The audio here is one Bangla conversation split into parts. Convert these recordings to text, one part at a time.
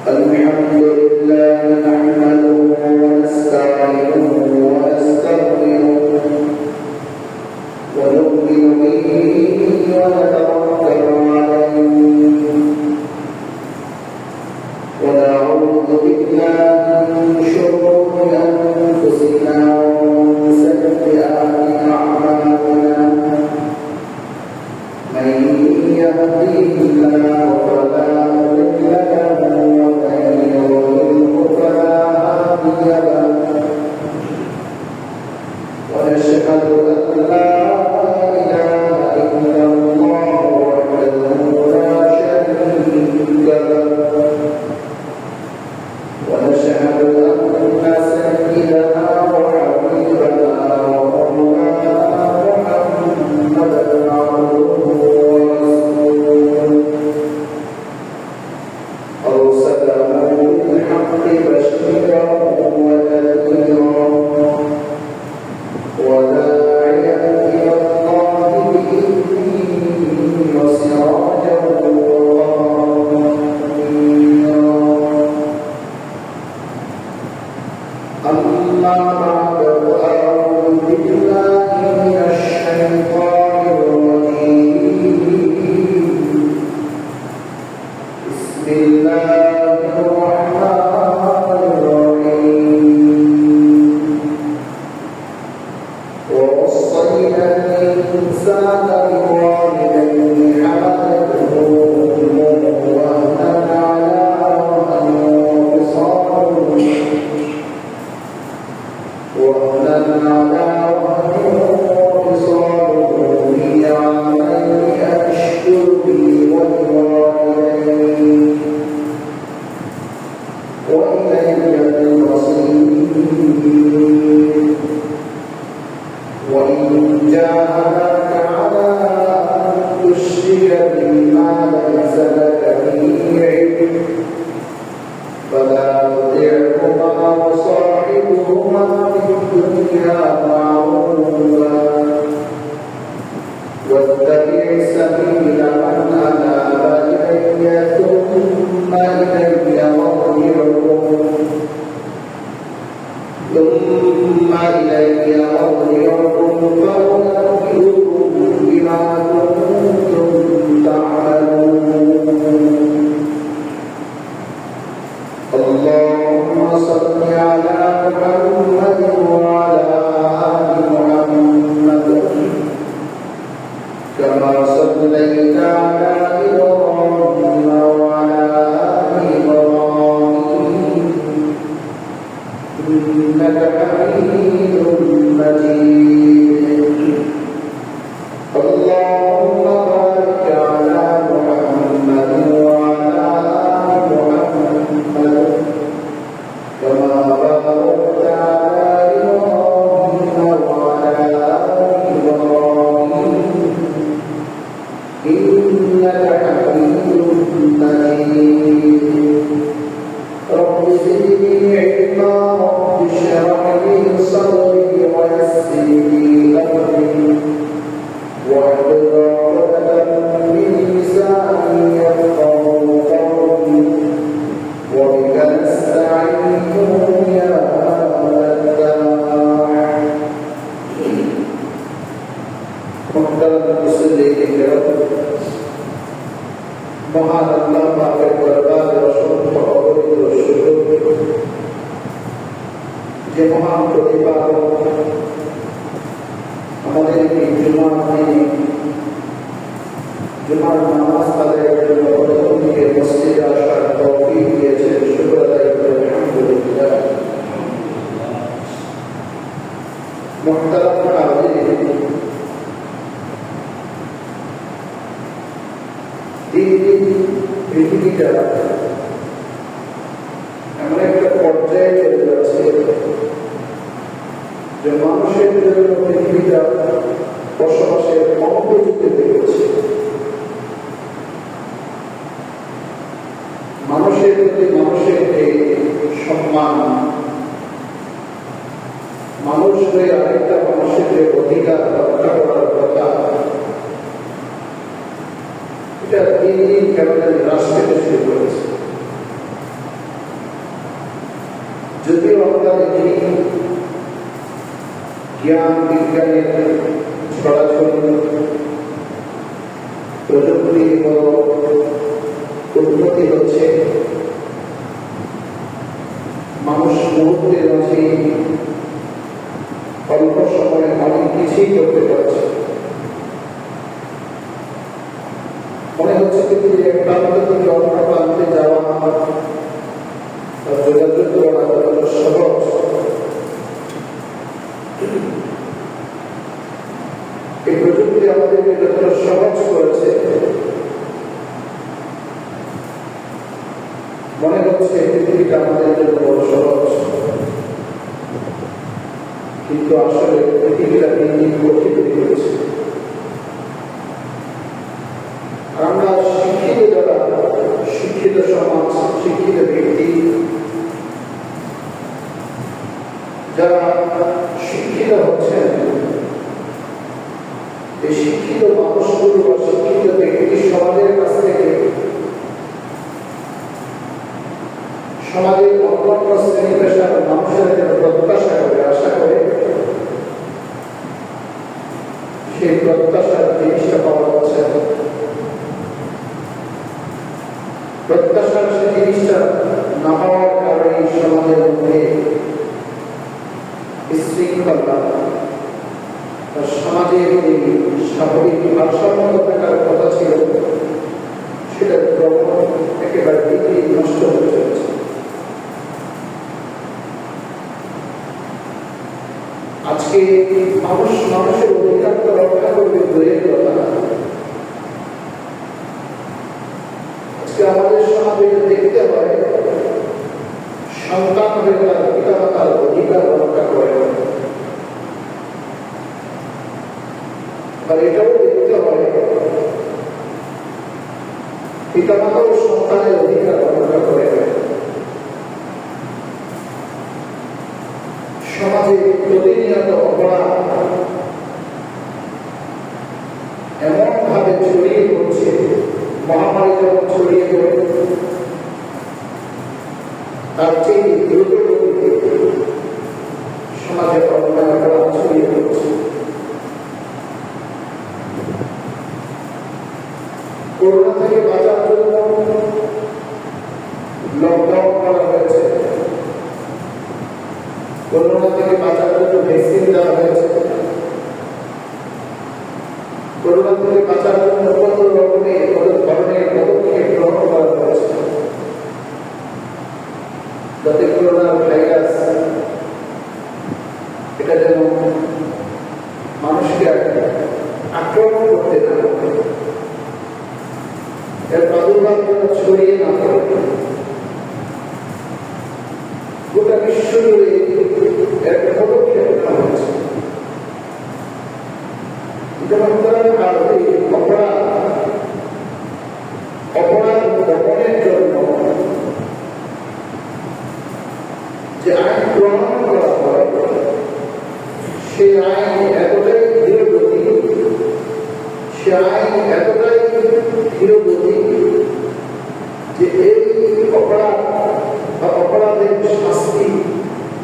الحمد لله نحمده ونستعينه ونستغفره ونؤمن به ونتوكل عليه ونعوذ بالله من شرور أنفسنا ومن سيئات أعمالنا من يهديه الله فلا مضل له ومن يضلله فلا هادي له ونشهد أن لا إله إلا الله وحده لا شريك له ونشهد أن سيدنا وحبيبنا ومولانا محمدا عبده ورسوله أرسله بالحق بشيرا ونذيرا وداعيا إلى الله بإذنه وسراجا منيرا أما بعد فأعوذ بالله من الشيطان الرجيم بسم الله الرحمن الرحيم ووصينا الإنسان بوالديه حملته أمه وهنا على وهن وفصاله في عامين أن اشكر لي ولوالديك وإلي المصير وإن جاهداك على أن تشرك بي ما ليس لك به علم فلا تطعهما وصاحبهما في الدنيا معروفا واتبع سبيل من أناب إلي ثم إلي مرجعكم فأنبئكم بما كنتم تعملون اللهم صل على محمد وعلى آل محمد كما صليت على إبراهيم وعلى آل إبراهيم إنك حميد مجيد اللهم بارك على محمد وعلى آل محمد كما باركت على إبراهيم وعلى آل إبراهيم إنك حميد مجيد رب زدني علما رب اشرح لي صدري ويسر لي أمري واحلل عقدة من لساني يفقهوا قولي وبك نستعين يا فتاح محترم المسلمين الكرام মহান আল্লাহ পাকের দরবারে অসংখ্য অগণিত শুকর যে মহান প্রতিপালক আমাদেরকে জুমার নামাজ আদায়ের জন্য প্রথম থেকে মসজিদে আসার তৌফিক দিয়েছেন শুকর আদায় করে আলহামদুলিল্লাহ মুহতারাম হাজিরিন পৃথিবীটা এমন একটা পর্যায়ে চলে যাচ্ছে যে মানুষের জন্য পৃথিবীটা বসবাসের অনুপযুক্ত হয়ে গেছে। মানুষের প্রতি মানুষের যে সম্মান, মানুষ হয়ে আরেকটা মানুষের যে অধিকার রক্ষা করার কথা, এটা দিন দিন কেমন হ্রাস পেতে শুরু করেছে। জ্ঞান বিজ্ঞানের ছড়াছড়ি, প্রযুক্তি বড় উন্নতি হচ্ছে, মানুষ মুহূর্তের মাঝে অল্প সময়ে অনেক কিছুই করতে পারছে। মনে হচ্ছে পৃথিবীর এক প্রান্ত থেকে অন্য প্রান্তে যাওয়া যোগাযোগ করা যতটা সহজ, এই প্রযুক্তি আমাদেরকে যতটা সহজ করেছে, মনে হচ্ছে পৃথিবীটা আমাদের জন্য বড় সহজ, কিন্তু আসলে পৃথিবীটা দিন দিন কঠিন হয়ে গেছে। আমরা শিক্ষিত যারা, শিক্ষিত সমাজ, শিক্ষিত ব্যক্তি যারা শিক্ষিত হচ্ছেন, এই শিক্ষিত মানুষগুলো বা শিক্ষিত ব্যক্তি সমাজের কাছ থেকে সমাজের অন্যান্য শ্রেণী পেশার মানুষের প্রত্যাশা করে, আশা করে সেই প্রত্যাশার জিনিসটা পাওয়া যাচ্ছে। প্রত্যাশার সেই জিনিসটা না পাওয়ার কারণে সমাজের মধ্যে বিশৃঙ্খলা, সমাজের যে স্বাভাবিক ভারসাম্য থাকার কথা ছিল সেটা একেবারে পৃথিবী নষ্ট হয়ে চলেছে। আজকে মানুষের অধিকারটা রক্ষা করবে দূরের কথা, আজকে আমাদের সমাজে দেখতে হয় সন্তান হয়ে তার পিতামাতার অধিকার রক্ষা করে, আর এটাও দেখতে হয় পিতামাতাও সন্তানের অধিকার রক্ষা করে। সমাজে প্রতিনিয়ত অপরাধ এমন ভাবে ছড়িয়ে পড়ছে, মহামারী যখন ছড়িয়ে পড়ে তার চেয়ে দ্রুত গতিতে সমাজে অপরাধ ছড়িয়ে পড়ছে। করোনা থেকে বাঁচার জন্য লকডাউন করা হয়েছে, করোনা থেকে বাঁচার জন্য ভ্যাকসিন দেওয়া হয়েছে, করোনা থেকে বাঁচার জন্য কত রকমের কত ধরনের পদক্ষেপ গ্রহণ করা হয়েছে, যাতে করোনা ভাইরাস এটা যেন মানুষকে আক্রমণ করতে না পারে, এর প্রাদুর্ভাব যেন ছড়িয়ে না পড়ে। গোটা বিশ্ব জুড়ে এর পদক্ষেপ নেওয়া হয়েছে। অপরাধ দমনের জন্য যে আইন গ্রহণ করা হয়, সেই আইন এতটাই ধীরগতি, সে আইন এতটাই ধীরগতি যে এই অপরাধ বা অপরাধের শাস্তি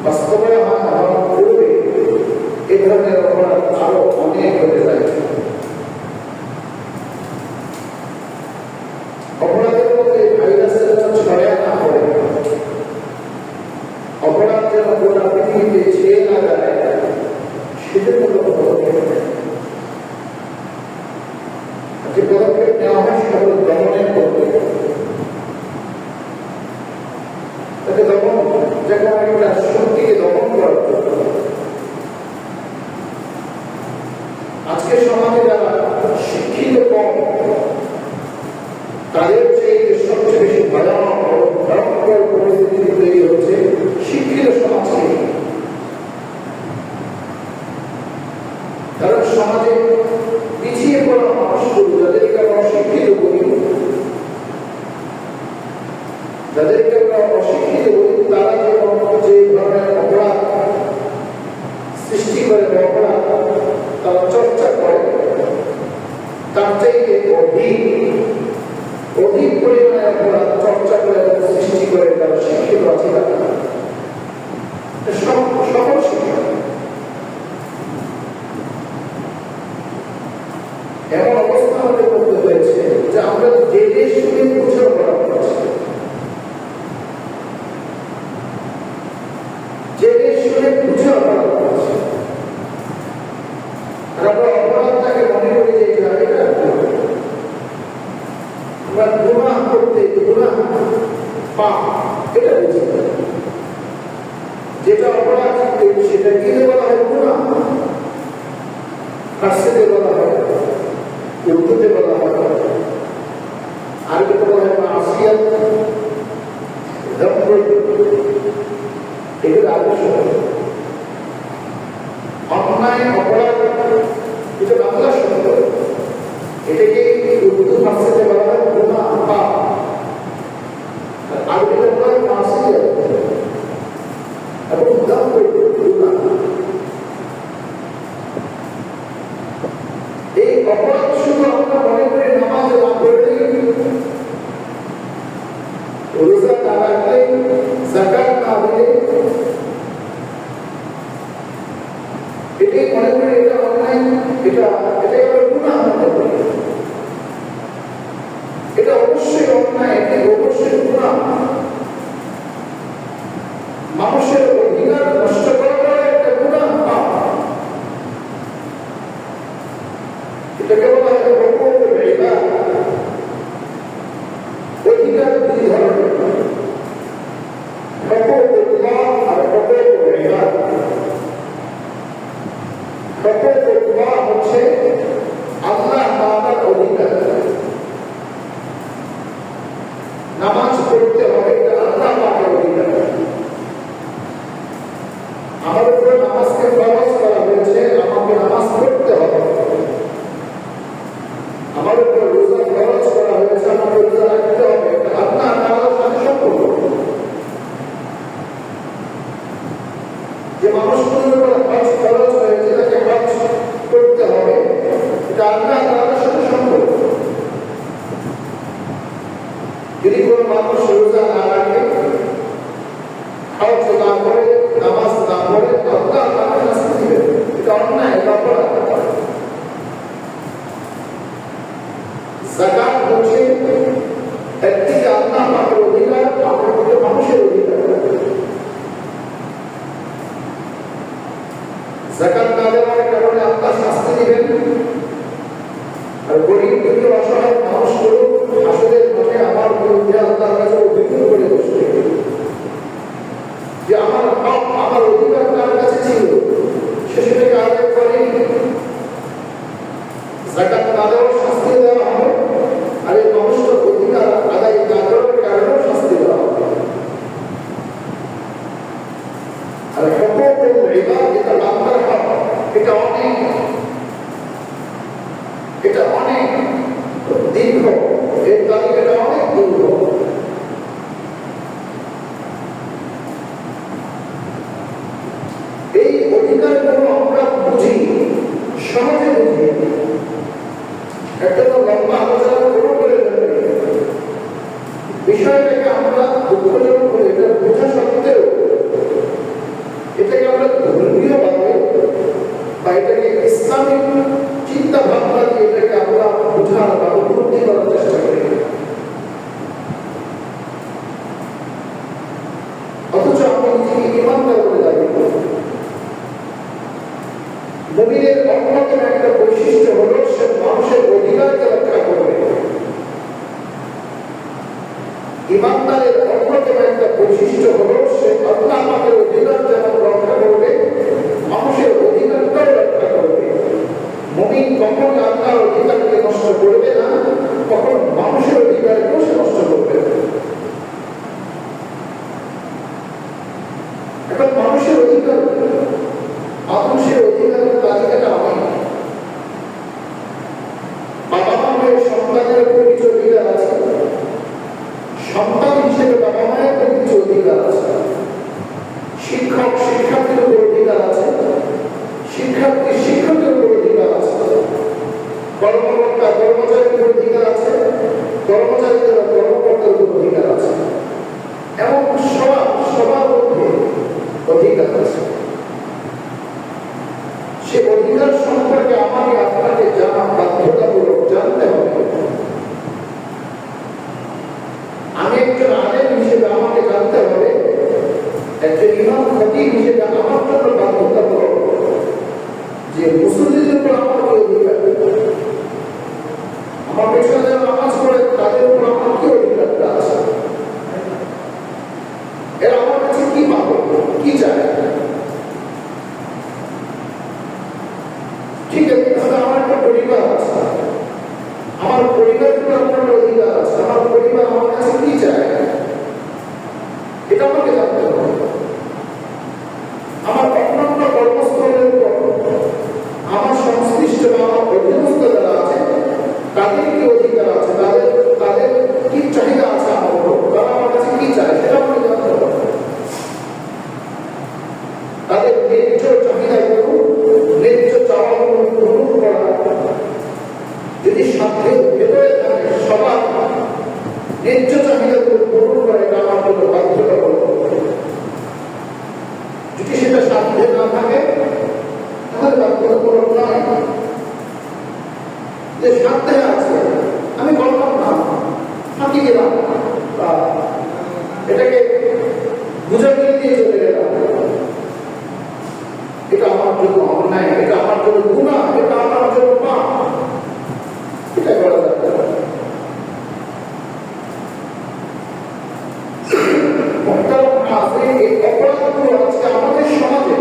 বাস্তবায়ন করবে, এ ধরনের অপরাধ আরো অনেক হতে যায়। অপরাধের মধ্যে ভাইরাসের যেন ছড়ায় না পড়ে, অপরাধ যেন গোটা পৃথিবীতে ছেয়ে না যায়, সেজন্য পদক্ষেপ নেয়। যে পদক্ষেপ নেওয়া হয় সেটা হল দমনের পদক্ষেপ। তাকে দমন, যে কোনো একটা শক্তিকে দমন করার জন্য। আজকে সমাজে যারা শিক্ষিত কম, তাদের চেয়ে সবচেয়ে বেশি ভয়ঙ্কর পরিস্থিতি তৈরি হচ্ছে শিক্ষিত সমাজে। কারণ সমাজে পিছিয়ে পড়া মানুষগুলো, যাদেরকে আমরা অশিক্ষিত করি, যাদেরকে আমরা অশিক্ষিত করি, তারা যে ধরনের অপরাধ সৃষ্টি করে, অপরাধ তারা চর্চা করে, তার চাইতে অধিক পরিমাণে অপরাধ চর্চা করে সৃষ্টি করে তারা শিক্ষিত আছে। সকল শিক্ষা পাপ, এটা বুঝতে হবে। যেটা অপরাধ সেটা কি বলা হয়? গুনাহ। ফার্সিতে বলা হয়, উর্দুতে বলা হয়, আরবিতে বলা হয় মাসিয়াত, যামব। এগুলো আরবি শব্দ। অন্যায়, অপরাধ, এটা বাংলা শব্দ। এটাকে উর্দু ফার্সিতে বলা হয় গুনাহ, পাপ। আরবিতে বলা হয় মাসিয়াত এবং যামব, গুনাহ। এই অপরাধ শুধু আমরা মনে করে নামাজ না পড়লে, রোজা না রাখলে, যাকাত না দিলে, এটাই মনে করে এটা অন্যায়, এটাই আবার গুনাহ হতে পারে। এটা অবশ্যই অন্যায়, এটি অবশ্যই গুনাহ। মানুষের অধিকার নষ্ট করা একটা গুনাহ, পাপ। এটাকে বলা হয় হুকুকুল ইবাদ। অধিকার দুই ধরনের, হুকুকুল্লাহ আর হুকুকুল ইবাদ। হুকুকুল্লাহ হচ্ছে আল্লাহ তাআলার অধিকার। নামাজ পড়তে হবে, এটা আল্লাহ তাআলার অধিকার। আমার উপর নামাজকে ফরজ করা হয়েছে, আমাকে নামাজ পড়তে হবে। আমার উপর রোজা ফরজ করা হয়েছে, আমাকে রোজা রাখতে হবে। এটা আল্লাহ তাআলার সাথে সম্পর্ক। যে মানুষগুলোর উপর হজ ফরজ হয়েছে, তাকে হজ করতে হবে, এটা আল্লাহ তাআলার সাথে সম্পর্ক। যদি কোনো মানুষ রোজা না রাখে, হজ না করে, নামাজ না পড়ে, আল্লাহ তাকে শাস্তি দিবেন। এটা অন্যায়, এটা অপরাধ। যাকাত হচ্ছে একদিকে আল্লাহ পাকের অধিকার, অপরদিকে মানুষের অধিকার। যাকাত না দেওয়ার কারণে আল্লাহ শাস্তি দিবেন। আর গরিব দুঃখী অসহায় মানুষগুলো হাসরের মাঠে আমার বিরুদ্ধে আল্লাহর কাছে অভিযোগ করে বসবে যে আমার হক, আমার অধিকার তার কাছে ছিল, সে সেটাকে আদায় করেনি। যাকাত না দেওয়ার শাস্তি দেওয়া হবে, আর এই মানুষটার অধিকার আদায় না করার কারণেও শাস্তি দেওয়া হবে। আর হুকুকুল ইবাদ, এটা আল্লাহর হক। এটা অনেক দীর্ঘ, এর তালিকাটা অনেক দীর্ঘ। এই অধিকারগুলো আমরা বুঝি, সহজে বুঝি। একটা তো লম্বা আলোচনা করে বিষয়টাকে আমরা দুঃখজনক করে, এটা বোঝা সত্ত্বেও এটাকে আমরা ধর্মীয় ভাবে বা এটাকে ইসলামিক চিন্তা ভাবনা দিয়ে এটাকে আমরা বোঝার বা উপলব্ধি করার চেষ্টা করি। অথচ আমরা নিজেকে ইমানদার বলে দাবি করি। মুমিনের অন্যতম একটা বৈশিষ্ট্য হল সে মানুষের অধিকারকে রক্ষা করবে। ইমানদারের অন্যতম একটা বৈশিষ্ট্য হল সে আল্লাহ পাকের অধিকার যেমন রক্ষা করবে, মানুষের অধিকারটাও রক্ষা করবে। মুমিন কখন আল্লাহর অধিকারকে নষ্ট করবে না, কখন মানুষের অধিকারকেও সে নষ্ট করবে না। এখন মানুষের অধিকার, মানুষের অধিকারের তালিকাটা অনেক। বাবা মায়ের সন্তানের উপর কিছু অধিকার আছে, সন্তান হিসেবে বাবা মায়ের উপর কিছু অধিকার আছে, শিক্ষক শিক্ষার্থীর উপর অধিকার আছে, শিক্ষার্থী শিক্ষকের উপর অধিকার আছে, কর্মকর্তা কর্মচারীর উপর অধিকার আছে, কর্মচারীদের কর্মকর্তার উপর অধিকার আছে, এবং সবার মধ্যে অধিকার আছে। সে অধিকার সম্পর্কে আমাকে আপনাকে জানা বাধ্যতামূলক, জানতে হবে। আমি একজন আলেম হিসেবে আমাকে জানতে হবে, একজন ইমাম খতিব হিসেবে আমার জন্য বাধ্যতামূলক যে মুসলিমদের উপর আমার কি অধিকার, আমার পেছনে যারা নামাজ পড়ে তাদের উপর আমার কি অধিকারটা আছে। বুঝাবুঝি দিয়ে চলে গেলাম, এটা আমার জন্য অন্যায়, এটা আমার জন্য গুনাহ, এটা আমার জন্য পাপ, এটা করা যাবে না। এই অপরাধগুলো আজকে আমাদের সমাজে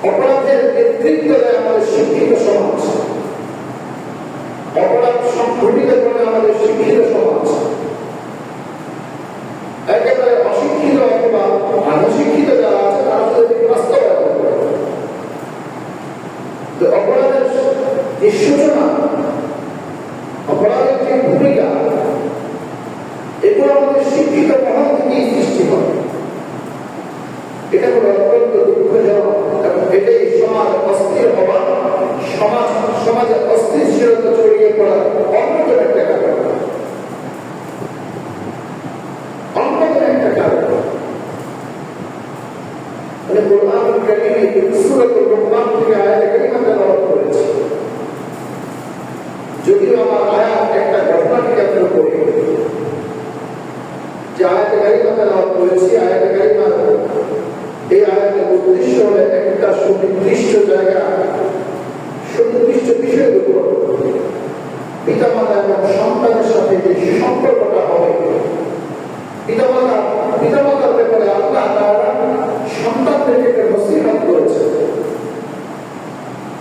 অপরাধের নেতৃত্ব দেয় আমাদের শিক্ষিত সমাজ, অপরাধ সংঘটিত করে আমাদের শিক্ষিত সমাজ। একেবারে অশিক্ষিত অথবা অনশিক্ষিত যারা আছে তারা যদি বাস্তবায়ন করে অপরাধের যে সূচনা, অপরাধের যে ভূমিকা, এগুলো আমাদের শিক্ষিত মহল থেকেই সৃষ্টি হয়। এটা হলো অত্যন্ত দুঃখজনক এবং এটাই সমাজ অস্থির হওয়া, সমাজে অস্থিরশীলতা ছড়িয়ে পড়ার অন্যতম একটা কারণ। কোরআন কারীমে সূরাতুল রহমান থেকে আয়াত কারীমা তেলাওয়াত করেছি। যদিও আমার আয়াত একটা ঘটনাকে কেন্দ্র করে যে আয়াত কারীমা তেলাওয়াত করেছি, আয়াত কারীমা এই আয়াতের উদ্দেশ্য হলো একটা সুনির্দিষ্ট জায়গা, সুনির্দিষ্ট বিষয়ের উপর পিতামাতা এবং সন্তানের সাথে যে সম্পর্কটা হবে, পিতামাতার ব্যাপারে আল্লাহ তাআলা সন্তানদেরকে নসিহত করেছে।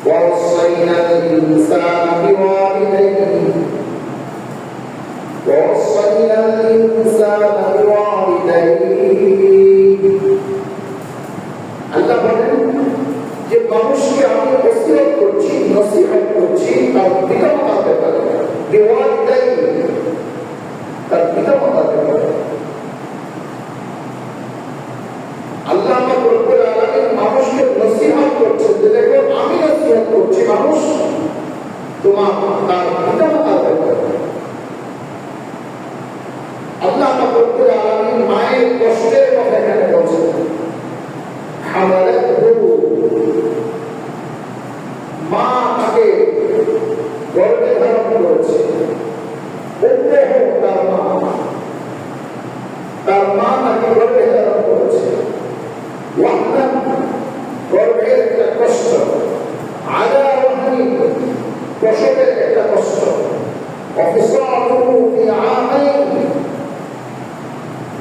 ওয়াসাইনাল ইনসানা বিওয়ালিদাইহি আল্লাহ বলেন যে মানুষকে আমি ওসিয়ত করছি, নসিহত করছি তার পিতামাতার ব্যাপারে, বিওয়ালিদাইহি তার পিতামাতার ব্যাপারে। আল্লাহ রব্বুল আলামিন মানুষকে নসিহত করছেন যে দেখো আমি নসিহত করছি মানুষ তোমার তার পিতামাতার ব্যাপারে। আল্লাহ রব্বুল আলামিন মায়ের কষ্টের কথা এখানে বলছেন। মা তাকে গর্ভে ধারণ করেছে, তার মা তাকে গর্ভে ধারণ করেছে। গর্ভের একটা কষ্ট, প্রসবের একটা কষ্ট, আমাইন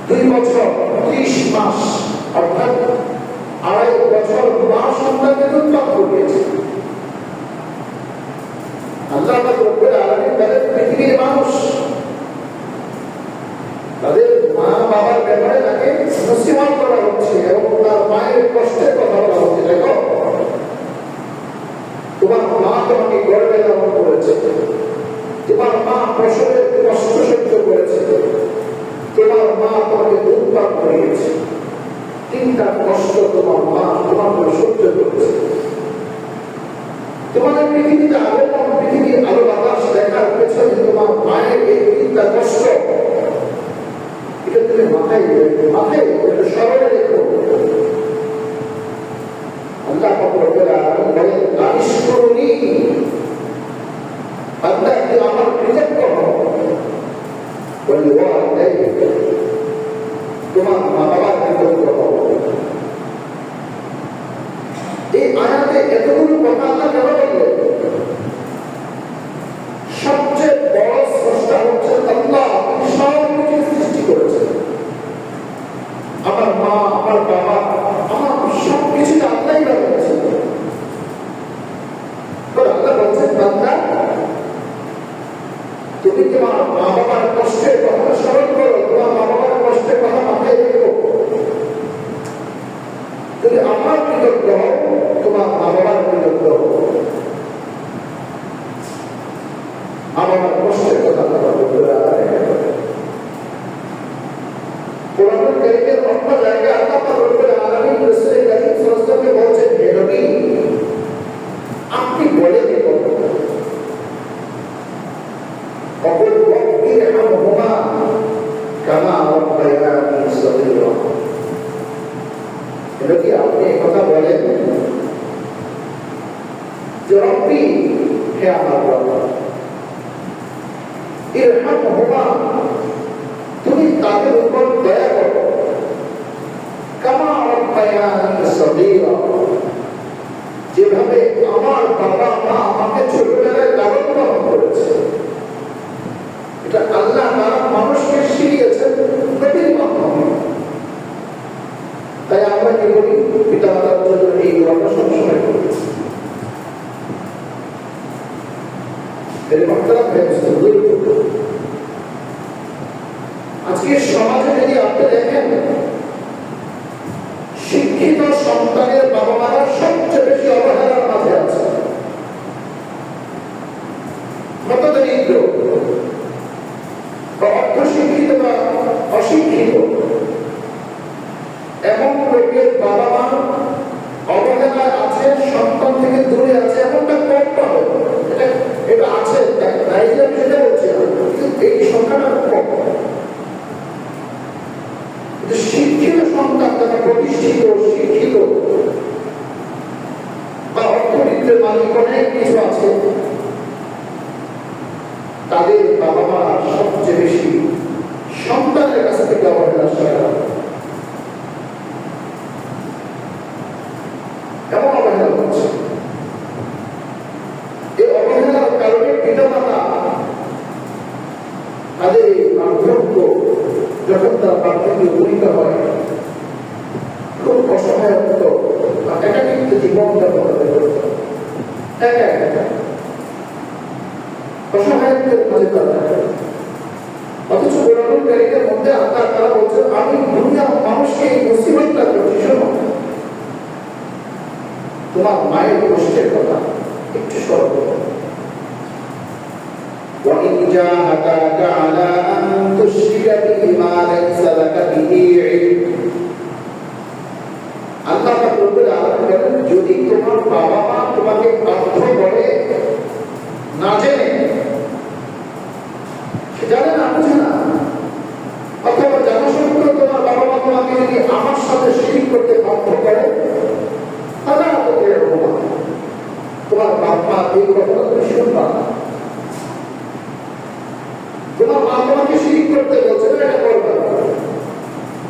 2 বছর 30 মাস অর্থাৎ 2.5 বছর মা সন্তানকে উৎপাদন করিয়েছে। আল্লাহ রব্বুল আলামিন তাদের পৃথিবীর মানুষ তাদের মা বাবার ব্যাপারে তাকে নসিহত করা হচ্ছে এবং তার মায়ের কষ্টের কথা বলা হচ্ছে। দেখো তোমার মা তোমাকে গর্ভে ধারণ করেছে, তোমার মা প্রসবের কষ্ট সহ্য করেছে, তোমার মা তোমাকে দুধ পান করিয়েছে, 3টা কষ্ট তোমার মা তোমার সহ্য করেছে। তোমাদের পৃথিবীতে আগমন, পৃথিবীর আলো বাতাস দেখার পেছনে তোমার মায়ের এই 3টা কষ্ট, এটা তুমি মাথায় এটা স্মরণে রেখো। আল্লাহ রব্বুল আলামিন বলেন আশকুরুনি, আল্লাহ তুমি আমার কৃতজ্ঞ হও, তোমার মা বাবার কৃতজ্ঞ হও। এই আয়াতে এতগুলো কথা আল্লাহ কেন বললেন? সবচেয়ে বড় স্রষ্টা হচ্ছেন আল্লাহ, তিনি সব কিছু সৃষ্টি করেছেন। আমার মা, আমার বাবা, আমার সব কিছুতে আল্লাহই বানিয়েছেন। আল্লাহ বলছেন বান্দা তুমি তোমার মা বাবার কষ্টের কথা স্মরণ করো, তোমার মা বাবার কষ্টের কথা মাথায় রেখো। তুমি আমার কৃতজ্ঞ হও, তোমার মা বাবার কৃতজ্ঞ হও। আমার কষ্টের কথা কোরআন কারীমের অন্য জায়গায় আল্লাহ রব্বুল আলামিন রাসূল কারীম সাল্লাল্লাহু আলাইহি ওয়াসাল্লামকে বলেছেন, হে নবী আপনি বলে দেখুন অকুল ওয়াকিরহামহুমা কামা রাব্বায়ানি সগীরা। এটা কি আপনি এই কথা বলেন যে রব্বি, হে আমার বাবা, ইরহামহুমা তুমি তাদের উপর আজকে সমাজে যদি আপনি দেখেন, শিক্ষিত সন্তানের বাবা মারা সবচেয়ে বেশি অবহেলার মাঝে আছে। কত দরিদ্র বা অর্থ শিক্ষিত বা অশিক্ষিত এমন লোকের বাবা মা অবহেলায় আছে, সন্তান থেকে দূরে আছে, এমনটা কম পাবে। এটা আছে, তাই যে আমি সেটা বলছি না, কিন্তু এই সংখ্যাটা কম। শিক্ষিত সন্তান যারা প্রতিষ্ঠিত, শিক্ষিত বা অর্থনীতির মালিক অনেক কিছু আছে, তাদের বাবা মা সবচেয়ে বেশি সন্তানের কাছ থেকে অবহেলা শিকার। কেমন অবহেলা হচ্ছে? এই অবহেলার কারণে পিতামাতা তাদের বার্ধক্য, যখন তার বার্ধক্য ভূমিকা হয়, খুব অসহায়ত্ব বা একাকিত্ব জীবন যাপন করতে একা অসহায়ত্বের মাঝে তারা। অথচ গোলামীর মধ্যে আল্লাহ তাআলা বলছেন, আমি দুনিয়ার মানুষকে এই মুসিবতটা করছি। শোনো, তোমার মায়ের কষ্টের কথা একটু স্মরণ করো। وَإِنْ جَاهَدَاكَ عَلَىٰ أَن تُشْرِكَ بِي مَا لَيْسَ لَكَ بِهِ عِلْمٌ, আল্লাহ পাক রব্বুল আলামিন বলেন, যদি তোমার বাবা মা তোমাকে বাধ্য করে, না জেনে, জানে না, বুঝে না, অথবা জানা সত্ত্বেও তোমার বাবা মা তোমাকে যদি আমার সাথে শিরক করতে বাধ্য করে, তাহলে তোমার বাবা এই কথা তুমি শুনবা না। তোমার মা তোমাকে শিরক করতে বলছে, এটা করবে না।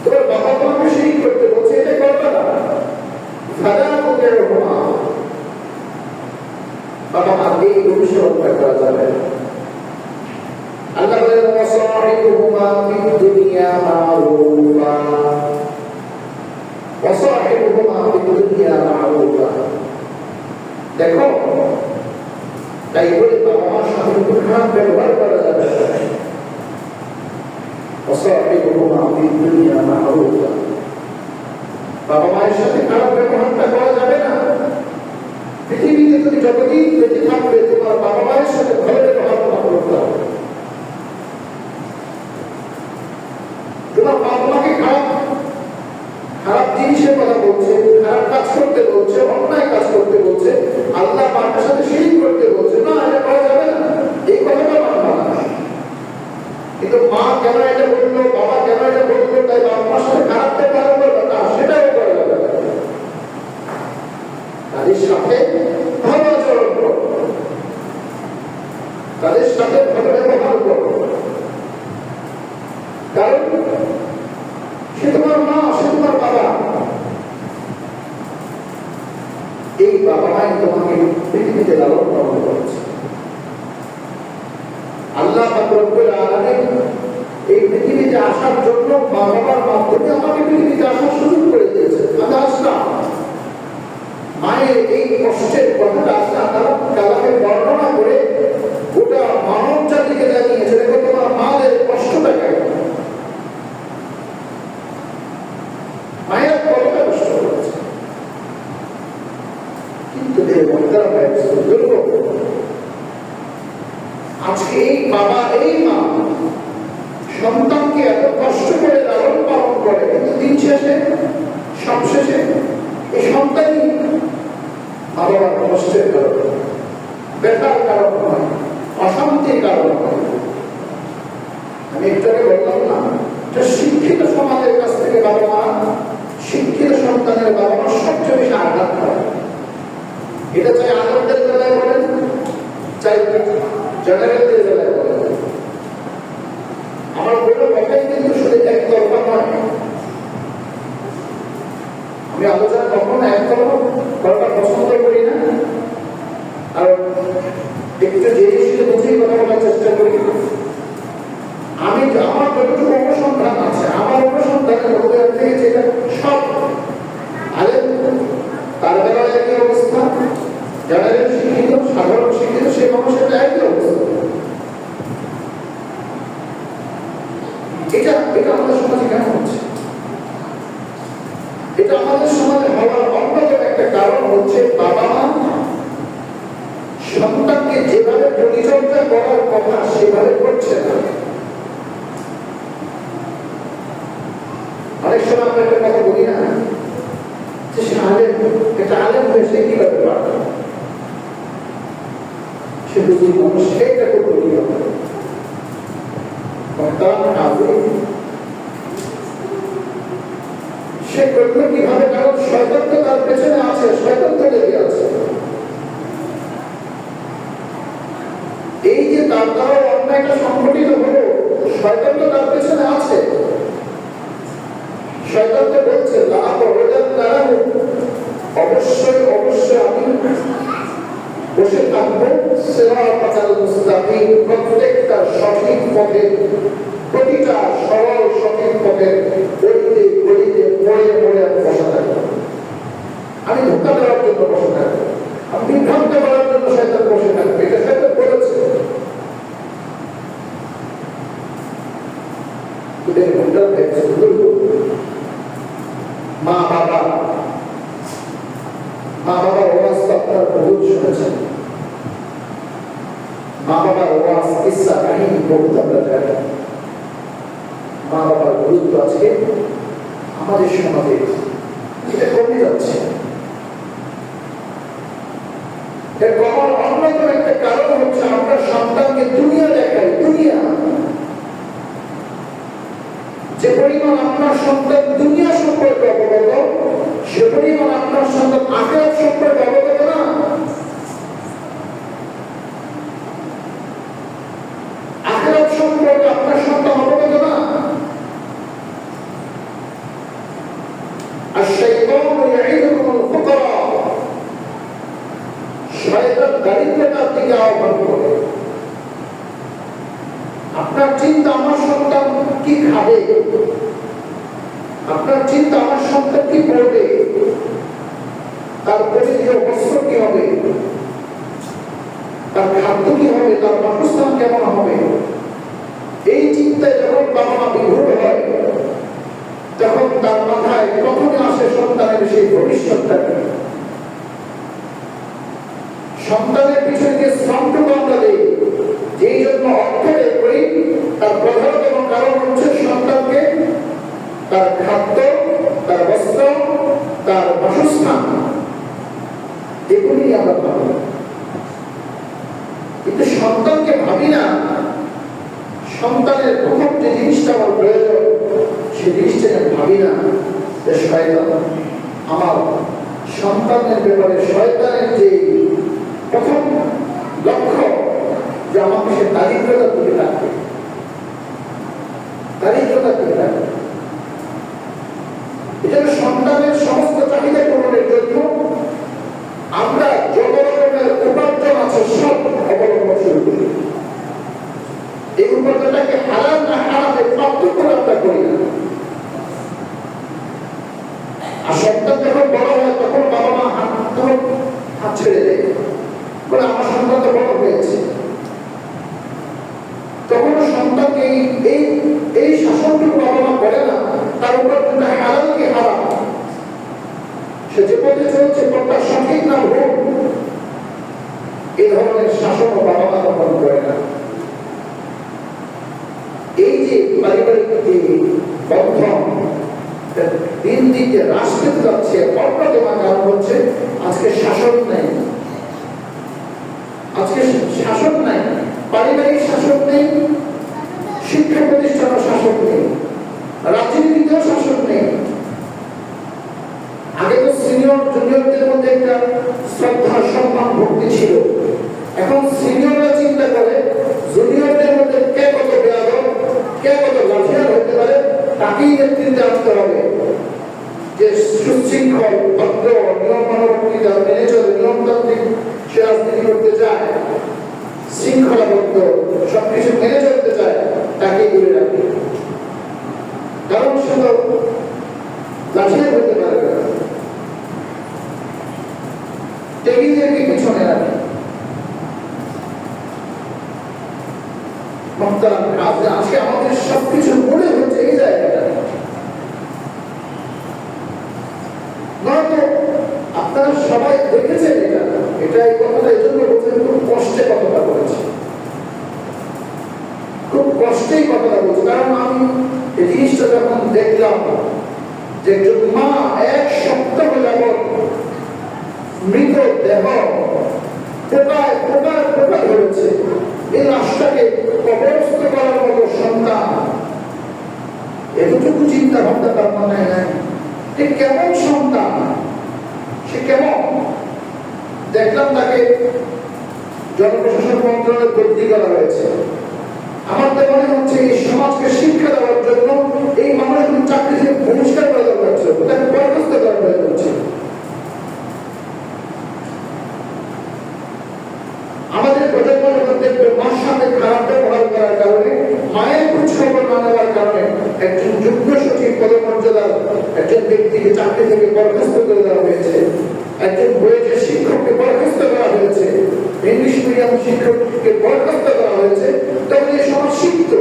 তোমার বাবা তোমাকে শিরক করতে বলছে, এটা করবে না। বাবা মা এই অনুসরণ করা যাবে। আল্লাহ বলেন, ওয়াসাহিবুহুমা ফিদ দুনিয়া মা'রুফা, ওয়াসাহিবুহুমা ফিদ দুনিয়া মা'রুফা। দেখো, তাই বলে বাবা মার সাথে খুব খারাপ ব্যবহার করা যাবে না। ওয়াসাহিবুহুমা ফিদ দুনিয়া মা'রুফা, বাবা মায়ের সাথে খারাপ ব্যবহারটা করা যাবে না। পৃথিবীতে তুমি যতদিন বেঁচে থাকবে, তোমার বাবা মায়ের সাথে ভালো ব্যবহার করতে হবে। তোমার বাবা মাকে খারাপ জিনিসের কথা বলছে, খারাপ কাজ করতে বলছে, অন্যায় কাজ করতে বলছে, আল্লাহ পাকের সাথে শিরক করতে বলছে, না, এটা করা যাবে না, এই কথাটা মানবা না। কিন্তু মা কেন এটা বললো, বাবা কেন এটা বললো, তাই বাবা মার সাথে খারাপ ব্যবহার করবে না, সেটাও করা যাবে না। তাদের সাথে ভালো আচরণ করো, তাদের সাথে ভালো ব্যবহার করো, কারণ সে তোমার মা, সে তোমার বাবা। এই বাবা মাই তোমাকে পৃথিবীতে লালন পালন করেছে। আল্লাহ পাক রব্বুল আলামিন এই পৃথিবীতে আসার জন্য মা বাবার মাধ্যমে আমাকে পৃথিবীতে আসার সুযোগ করে দিয়েছে। আমি আসলাম, মায়ের এই কষ্টের কথাটা আল্লাহ তাআলা কালামে বর্ণনা করে গোটা মানব জাতিকে জানিয়েছে, দেখো তোমার মায়ের কষ্টটা কেমন। মায়ের কতটা কষ্ট করেছে, কিন্তু আজকে এই বাবা, এই মা সন্তানকে এত কষ্ট করে লালন পালন করে, কিন্তু দিন শেষে, সব শেষে এই সন্তানই মা বাবার কষ্টের কারণ, ব্যথার কারণ হয়, অশান্তির কারণ হয়। আমি একটু আগে বললাম না, শিক্ষিত সমাজের কাছ থেকে বাবা মা, শিক্ষিত সন্তানের বাবা মা সবচেয়ে বেশি আঘাত করে। এটা চাই আনন্দের বেলায় বলেন, চাই জেনারেলদের বেলায় বলেন। আমার কোনো কথাই কিন্তু শুধু একতরফা নয়। আমি আলোচনা কখনো একতরফা করাটা পছন্দ করি না, আর একটু জেনে শুনে বুঝেই কথা বলার চেষ্টা করি। আমি আমার যতটুকু অনুসন্ধান আছে, আমার অনুসন্ধানের মধ্যে দেখেছি এটা সব আলেম তার বেলায় একই অবস্থা, জেনারেল শিক্ষিত, সাধারণ শিক্ষিত, সে মানুষের একই অবস্থা। এটা এটা আমাদের সমাজে কেন হচ্ছে? এটা আমাদের সমাজে হওয়ার অন্যতম একটা কারণ হচ্ছে বাবা মা সন্তানকে যেভাবে পরিচর্যা করার কথা সেভাবে করছে না। অনেক সময় আমরা একটা কথা বলি না যে সে আলেম, একটা আলেম হয়ে সে কিভাবে পারবে, সে বুঝি মানুষ সেইটা করতে কিভাবে সে করলো কিভাবে? কারণ শয়তান তো তার পেছনে আছে, শয়তান তো লেগে আছে। এই যে তার দ্বারা অন্যায়টা সংঘটিত হলো, শয়তান তো তার পেছনে আছে। শয়তান তো বলছে অবশ্যই অবশ্যই আমি বসে থাকবো সিরাতাল মুস্তাকিম, প্রত্যেকটা সঠিক পথে, প্রতিটা সরল সঠিক পথে গলিতে গলিতে মোড়ে মোড়ে আমি বসে থাকবো। আমি ধোঁকা দেওয়ার জন্য বসে থাকবো, আমি বিভ্রান্ত করার জন্য শয়তান বসে থাকবে। এটা শয়তান বলেছে। মা বাবার ওয়াজ আপনারা বহুত শুনেছেন। মা বাবার ওয়াজ, কিসসা, কাহিনী বহুত আমরা জানি। মা বাবার গুরুত্ব আজকে আমাদের সমাজে এটা কমে যাচ্ছে। এর কমার অন্যতম একটা কারণ হচ্ছে আমরা সন্তানকে দুনিয়া দেখাই। দুনিয়া যে পরিমাণ আপনার সন্তান দুনিয়া সম্পর্কে অবগত, সে পরিমাণ আপনার সন্তান আখিরাত সম্পর্কে অবগত না। আখিরাত সম্পর্কে আপনার সন্তান অবগত না। আশ-শাইতানু ইয়াইদুকুমুল ফুকরা, শয়তান দারিদ্রতার দিকে আহ্বান করে। আপনার চিন্তা আমার সন্তান কি খাবে, আপনার চিন্তা আমার সন্তান কি পড়বে, তার পরিধেয় বস্ত্র কি হবে, তার খাদ্য কি হবে, তার বাসস্থান কেমন হবে। এই চিন্তায় যখন বাবা মা বিভোর হয়, তখন তার মাথায় প্রথমে আসে সন্তানের সেই ভবিষ্যৎটাকে। সন্তানের পিছনে যে শ্রমটুকু আমরা দিই, যেই জন্য অর্থ বের করি, তার প্রধানতম কারণ হচ্ছে সন্তানকে তার খাদ্য, তার বস্ত্র, তার বাসস্থান, এগুলি আমরা ভাবি। কিন্তু সন্তানকে ভাবি না সন্তানের প্রথম যে জিনিসটা আমার প্রয়োজন, সেই জিনিসটা ভাবি না যে শয়তান আমার সন্তানের ব্যাপারে, শয়তানের যে প্রথম লক্ষ্য যে আমাকে সে দারিদ্রতা থেকে রাখবে, দারিদ্রতা থেকে রাখবে। এজন্য সন্তানের সমস্ত চাহিদা পূরণের জন্য আমরা যত রকমের উপার্জন আছে সব অবলম্বন শুরু করি। এই উপার্জনটাকে হারাম না হারামে পার্থক্য আমরা করি না। আর সন্তান যখন বড় হয় তখন বাবা মা হাত ছেড়ে দেয়, বলে আমার সন্তান তো বড় হয়েছে। তখন সন্তানকে এই শাসনটুকু বাবা মা করে না, তার উপার্জনটা হারাম কি হারাম, সে যে পথে চলছে পথটা সঠিক না ভুল, এই ধরনের শাসন বাবা মা তখন করে না। এই যে পারিবারিক যে বন্ধন দিন দিন যে হ্রাস পেতে যাচ্ছে, অন্যতম কারণ হচ্ছে আজকে শাসন নেই। আজকে শাসন নাই, পারিবারিক শাসন নেই, শিক্ষা প্রতিষ্ঠানের শাসন নেই, রাজনীতিতেও শাসন নেই। আগে তো সিনিয়র জুনিয়রদের মধ্যে একটা শ্রদ্ধা, সম্মান, ভক্তি ছিল। এখন সিনিয়ররা চিন্তা করে জুনিয়রদের মধ্যে কে কত বেয়াদব, কে কত লাঠিয়াল হতে পারে, তাকেই নেতৃত্বে আনতে হবে। যে সুশৃঙ্খল, ভদ্র, নিয়ম মানবতা মেনে চলে, নিয়মতান্ত্রিক সে রাজনীতি করতে চায়, শৃঙ্খলাবদ্ধ সবকিছু মেনে চলতে চায়, তাকেই দূরে রাখে। কারণ সে তো লাঠিয়াল হতে পারবে না, টেবিলদেরকে পিছনে রাখে। আজকে আমাদের সবকিছু মনে যে একজন মা 1 সপ্তাহ যাবৎ মৃত দেহ পোকা ধরেছে, এই লাশটাকে কবরস্থ করার মতো সন্তান, এতটুকু চিন্তা ভাবনা তার মাথায় নাই। কেমন সন্তান, সে কেমন? দেখলাম তাকে জনপ্রশাসন মন্ত্রণালয়ে বদলি করা হয়েছে। আমার তো মনে হচ্ছে এই সমাজকে শিক্ষা দেওয়ার জন্য এই মানুষগুলো চাকরি থেকে বহিষ্কার করা দরকার ছিল, তাকে বরখাস্ত করা দরকার ছিল। আমাদের প্রজন্মের মধ্যে মার সাথে খারাপ ব্যবহার করার কারণে, মায়ের খোঁজ খবর না নেওয়ার কারণে একজন যুগ্ম সচিব পদমর্যাদার একজন ব্যক্তিকে চাকরি থেকে বরখাস্ত করে দেওয়া হয়েছে, একজন বইয়ের শিক্ষককে বরখাস্ত করা হয়েছে, ইংলিশ মিডিয়াম শিক্ষককে বরখাস্ত করা হয়েছে। তখন এই সমাজ শিখত,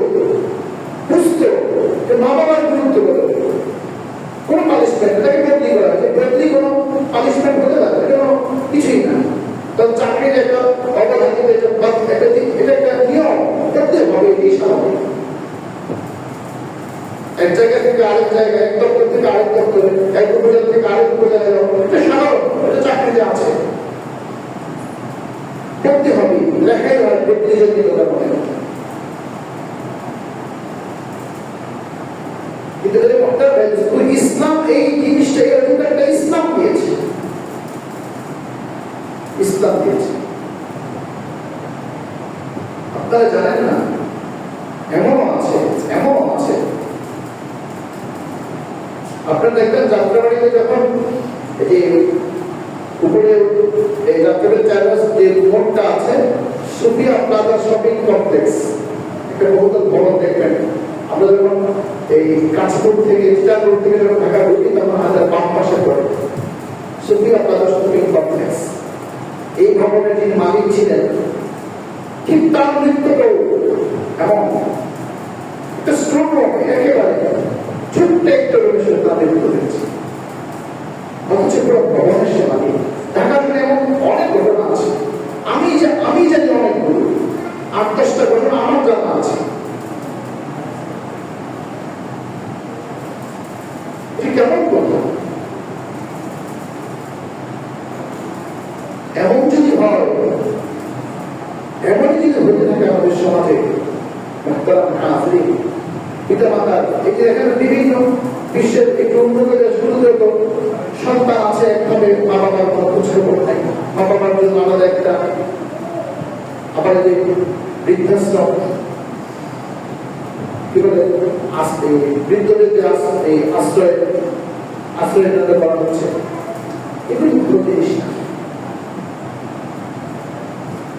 বুঝত যে মা বাবার গুরুত্ব বলে কোন পানিশমেন্ট, তাকে বদলি করা হয়েছে। বদলি কোনো পানিশমেন্ট হতে পারে, এটা কোনো কিছুই না। তখন চাকরির একটা অবদান, এটা একটা নিয়ম করতে হবে, এটি স্বাভাবিক। এক জায়গা থেকে আরেক জায়গায়, এক দপ্তর থেকে আরেক দপ্তরে, এক উপজেলা থেকে আরেক উপজেলায় যাওয়া, এটা সাধারণ, এটা চাকরিতে আছে, করতে হবে। লেখাই হয় ব্যক্তিজনিকতা মনে হয়। কিন্তু ইসলাম এই জিনিসটা, এই অধিকারটা ইসলাম দিয়েছে, ইসলাম দিয়েছে। আপনারা জানেন না, এমনও আছে আপনারা দেখবেন যাত্রাবাড়িতে যখন উপরে এই যাত্রাবাড়ির চারপাশে যে মোড়টা আছে, সুফিয়া প্লাজা শপিং কমপ্লেক্স, একটা বহুতল ভবন দেখবেন। আমরা যখন এই কাঁচপুর থেকে চিটাং রোড থেকে যখন ঢাকা ঢুকি, তখন আমাদের বাম পাশে পড়ে সুফিয়া প্লাজা শপিং কমপ্লেক্স। এই ভবনের যিনি মালিক ছিলেন, ঠিক তার মৃত্যুটাও এমন একটা স্ট্রং একেবারে ছোট্ট একটা রমেশের তাদের করেছে, অথচ পুরো ভবনের সে মালিক। ঢাকার এমন অনেক ঘটনা আছে, আমি জানি অনেকগুলো, 8-10টা ঘটনা আমার জানা আছে। কেমন কথা? এমন যদি হয়, এমনই যদি হতে থাকে আমাদের সমাজে, পিতা মাতার এই যে এখানে বিভিন্ন বিশ্বের একটু উন্নত দেশগুলোতে তো সন্তান আছে, একভাবে মা বাবার কোনো খোঁজখবর নাই, মা বাবার জন্য আলাদা একটা, আবার যে বৃদ্ধাশ্রম কি বলে, বৃদ্ধদের যে এই আশ্রয় করা হচ্ছে, এগুলো কোনো জিনিস না।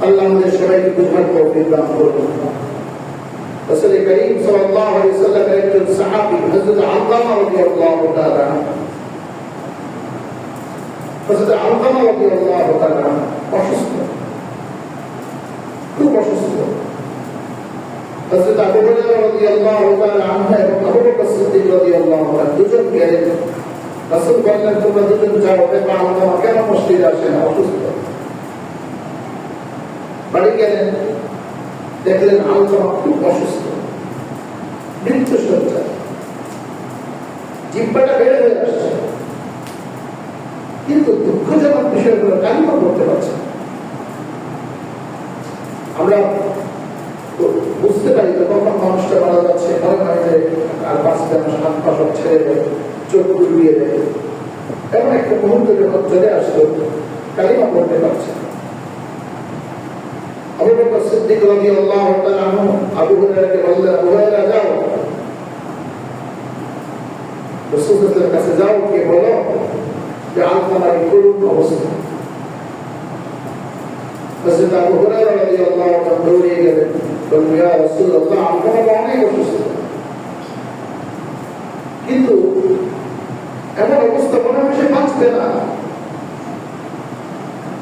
আল্লাহ আমাদের সবাইকে বুঝার তৌফিক দান করুন। রাসূল করিম সাল্লাল্লাহু আলাইহি ওয়াসাল্লামের একজন সাহাবী হযরত আলকামা রাদিয়াল্লাহু তাআলা, অসুস্থ, খুব অসুস্থ। হযরত আবু হুরায়রা রাদিয়াল্লাহু তাআলা আনহু এবং আবু বকর সিদ্দিক রাদিয়াল্লাহু আনহু দুজন গেলেন। রাসূল বললেন, তোমরা দুজন যাও, দেখো আলকামা কেন মসজিদে আসে না, অসুস্থ। বাড়ি গেলেন, দেখলেন আলকামা খুব অসুস্থ, মৃত্যুশয্যায়, জিহ্বাটা বেড়ে হয়ে আসছে, কিন্তু দুঃখজনক বিষয়গুলো কালিমা করতে পারছে। আমরা বুঝতে পারি তো কখন মানুষটা মারা যাচ্ছে, মনে হয় যে আর বাঁচতে আমার 7 মাস ছেড়ে দেয়, চোখ ঘুরিয়ে দেয়, এমন একটা মুহূর্ত যখন চলে আসলো, কালিমা করতে পারছে। আবু বকর সিদ্দিক রাদিয়াল্লাহু তাআলা আনহু আবু হুরায়রাকে বললেন, আবু হুরায়রা যাও, রাসূলের কাছে যাও, কে বলো যে আলকামার করুণ অবস্থা। হযরত আবু হুরায়রা রাদিয়াল্লাহু আনহু দৌড়ে গেলেন, বললেন, ইয়া রাসূলুল্লাহ, আলকামা অনেক অসুস্থ, কিন্তু এমন অবস্থা মনে হয় সে বাঁচবে না।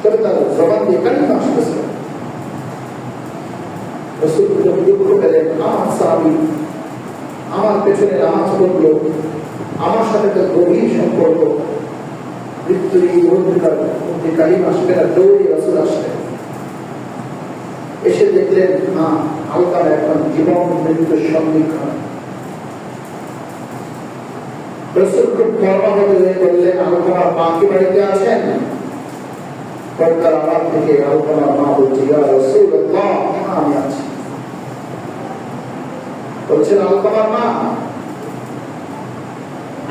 তবে তার জবান দিয়ে কালিমা আসতেছে। রাসূল দুঃখ পেলেন, আমার সাহাবী আমার পেছনে নামাজ পড়লো, আমার সাথে তার গভীর সম্পর্ক, মৃত্যুর এই অন্ধকার মধ্যে কালিমা আসবে না, দৌড়ে রাসূল আসলেন। এসে দেখলেন, না, আলকামা এখন জীবন মৃত্যুর সন্ধিক্ষণ। রাসূল খুব মর্মাহত হয়ে বললেন, আলকামার মা কি বাড়িতে আছেন? পর্দার আড়াল থেকে আলকামার মা বলছে, ইয়া রাসূলুল্লাহ, আমি আছি। বলছেন আলকামার মা,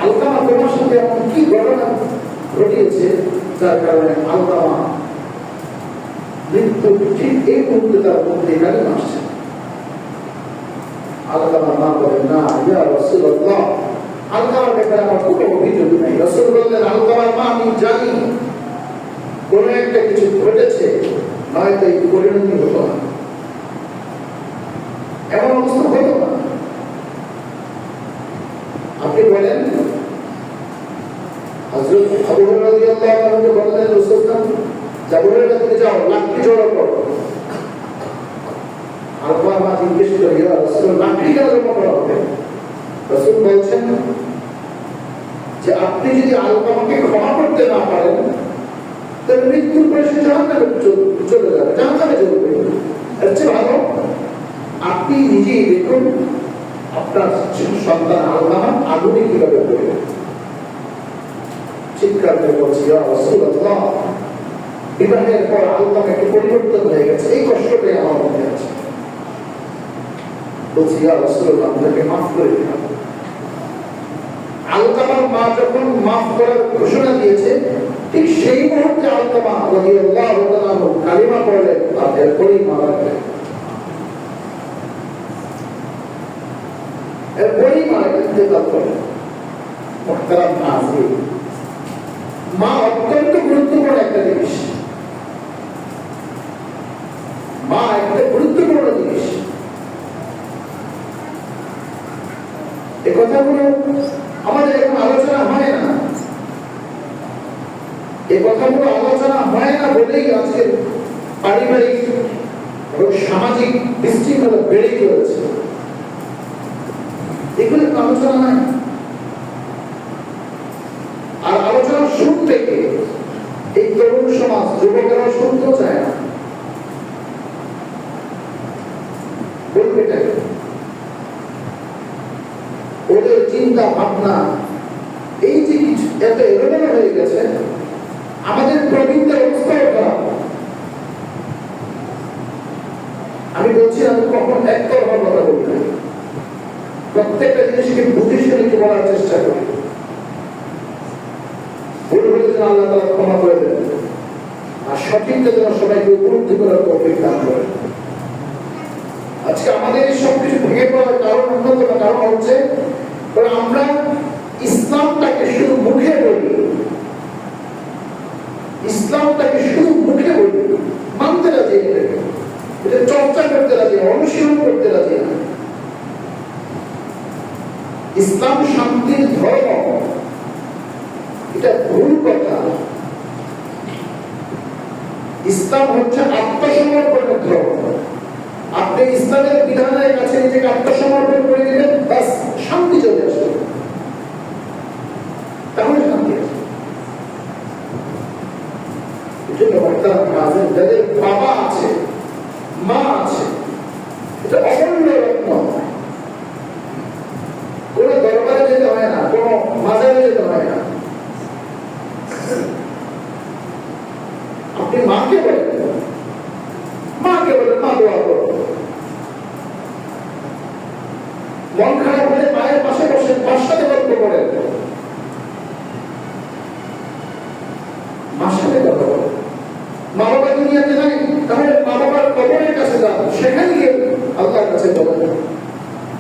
আলকামা তোমার সাথে এমন কি ঘটনা ঘটিয়েছে যার কারণে আলকামা মৃত্যু ঠিক এই মুহূর্তে তার মধ্যে কালিমা আসছে? আলকামার মা বলেন, না ইয়া রাসূলুল্লাহ, আলকামার ব্যাপারে আমার কোনো অভিযোগ নাই। রাসূল বললেন, আলকামার মা, আমি জানি কোন একটা কিছু ঘটেছে, নয়তো এই পরিণতি হতো না, এমন অবস্থা হতো না। আপনি বলেন, হযরত আবু হুরায়রা রাদিয়াল্লাহু আনহু বললেন, রাসূলুল্লাহ জাবরের কাছে যাও, লাঠি জড়ো করো। আলকামার মা জিজ্ঞেস করে, ইয়া রাসূলুল্লাহ, লাঠি কেন জড়ো করা হবে? রাসূল বলছেন যে আপনি যদি আলকামাকে ক্ষমা করতে না পারেন, তাহলে মৃত্যুর পরে সে জাহান্নামে চলে যাবে, জাহান্নামে চলবে। এর চেয়ে ভালো আপনি নিজেই দেখুন আপনার সন্তান আলকামা আগুনে কিভাবে পড়বে। চিৎকার করে বলছি, ইয়া রাসূলুল্লাহ, বিবাহের পর আলকামা একটু পরিবর্তন হয়ে গেছে, এই কষ্টটাই আমার মধ্যে আছে। বলছি, ইয়া রাসূলুল্লাহ, আপনাকে মাফ করে দিন। আলকামার মা যখন মাফ করার ঘোষণা দিয়েছে, ঠিক সেই মুহূর্তে আলকামা রাদিয়াল্লাহু তাআলা কালিমা পড়লেন, আর এরপরই মারা গেলেন। এরপরই মারা ইন্তেকাল করলেন। মুহতারাম নাযির, মা অত্যন্ত গুরুত্বপূর্ণ একটা জিনিস। মা একটা গুরুত্বপূর্ণ জিনিস। এ কথাগুলো আমাদের এখন আলোচনা হয় না। এ কথাগুলো আলোচনা হয় না বলেই আজকে পারিবারিক এবং সামাজিক বিশৃঙ্খলা বেড়ে চলেছে। এগুলো আলোচনা নাই। আর আলোচনা শুনতে গিয়ে এই তরুণ সমাজ, যুবকেরা শুনতেও চায় না। বলবে ওদের চিন্তা ভাবনা এই যে এত এলোমেলো হয়ে গেছে, আমাদের প্রবীণদের অবস্থাও খারাপ। আমি বলছি, আমি কখন একতরফা কথা বলি না, প্রত্যেকটা জিনিসকে বুঝে শুনে বলার চেষ্টা করি। ভুল হলে যেন আল্লাহ তাআলা ক্ষমা করে দেন, আর সঠিকটা যেন সবাইকে উপলব্ধি করার তৌফিক দান করেন। আজকে আমাদের এই সবকিছু ভেঙে পড়ার কারণ, অন্যতম কারণ হচ্ছে আমরা ইসলামটাকে শুধু মুখে বলি, ইসলামটাকে শুধু মুখে বলি, মানতে রাজি না, এটা চর্চা করতে রাজি না, অনুশীলন করতে রাজি না। ইসলাম শান্তির ধর্ম, এটা ভুল কথা। ইসলাম হচ্ছে আত্মসমর্পণের ধর্ম। আপনি ইসলামের বিধানের কাছে নিজেকে আত্মসমর্পণ করে দিবেন, বাস শান্তি চলে আসবে, তাহলে শান্তি আসবে। এজন্য যাদের বাবা আছে, মা আছে, এটা অমূল্য রত্ন। কোন দরবারে যেতে হয় না, কোন মাজারে যেতে হয় না। আপনি মাকে বলেন, মা দোয়া করো। মন খারাপ হলে মায়ের পাশে বসে মার সাথে গল্প করেন, মার সাথে কথা বলেন। মা বাবা দুনিয়াতে নাই, তাহলে মা বাবার কবরের কাছে যান, সেখানে গিয়ে আল্লাহর কাছে বলেন,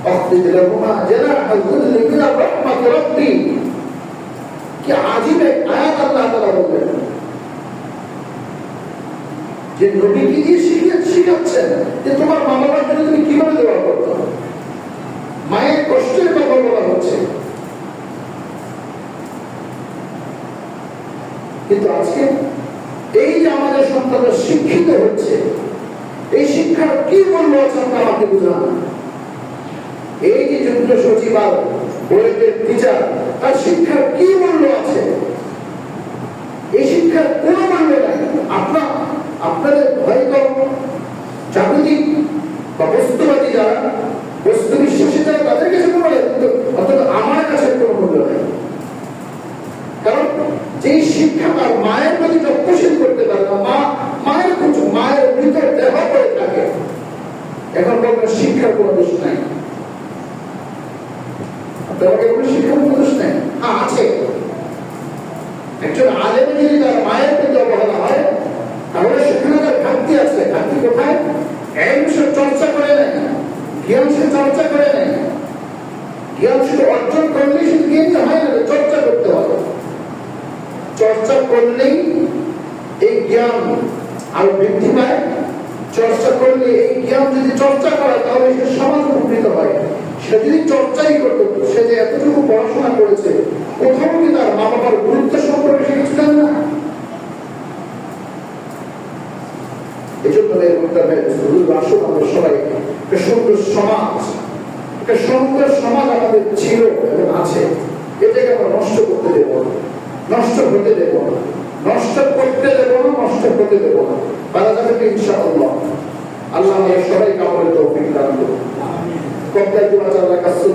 أخفض لهما جناح الذل من رحمة ربي। কি আজীব এক আয়াত আল্লাহ তাআলা বলেন, যে নবীকে দিয়ে শিখাচ্ছেন যে তোমার মা বাবার জন্য তুমি কিভাবে দোয়া করতে হবে। মায়ের কষ্টের কথা বলা হচ্ছে। কিন্তু আজকে এই যে আমাদের সন্তানরা শিক্ষিত হচ্ছে, এই শিক্ষার কি মূল্য আছে আমাকে বুঝান। এই যে যুদ্ধ সচিব আর বুয়েটের টিচার, তার শিক্ষার কি মূল্য আছে? এই শিক্ষার কোন মূল্য নাই। আপনাদের হয়তো জাগতিক বা বস্তুবাদী যারা, বস্তু বিশ্বাসী যারা, তাদের কাছে মূল্য নেই, অন্তত আমার কাছে কোনো মূল্য নেই। এখন বলবেন শিক্ষার কোনো দোষ নাই, আপনাকে কোনো শিক্ষার কোনো দোষ নেই। হ্যাঁ আছে, একজন আলেমে যদি তার মায়ের প্রতি অবহেলা হয় তাহলে সেখানে তার ঘাটতি আছে। ঘাটতি কোথায়? সে চর্চা করে নেয়, জ্ঞান সে চর্চা করে নেয়। জ্ঞান শুধু অর্জন করলেই শুধু জ্ঞান হয় না, চর্চা করতে হবে। চর্চা করলেই এই জ্ঞান আরো বৃদ্ধি পায়। চর্চা করলে এই জ্ঞান যদি চর্চা করে তাহলে সে সমাজ উপকৃত হয়। সে যদি চর্চাই করতো, সে যে এতটুকু পড়াশোনা করেছে কোথাও কি তার মা বাবার গুরুত্ব সম্পর্কে সে কিছু জানে না? এই জন্য আসুন আমরা সবাই একটা সুন্দর সমাজ, একটা সুন্দর সমাজ আমাদের ছিল এবং আছে, এটাকে আমরা নষ্ট করতে দেব না, নষ্ট হতে দেব না, নষ্ট করতে দেব না, নষ্ট হতে দেব না। পারা যাবে ইনশাআল্লাহ। আল্লাহ আমাদের সবাইকে আমাদের তৌফিক দান করুন। কবদার গুনাহ আল্লাহ কাছে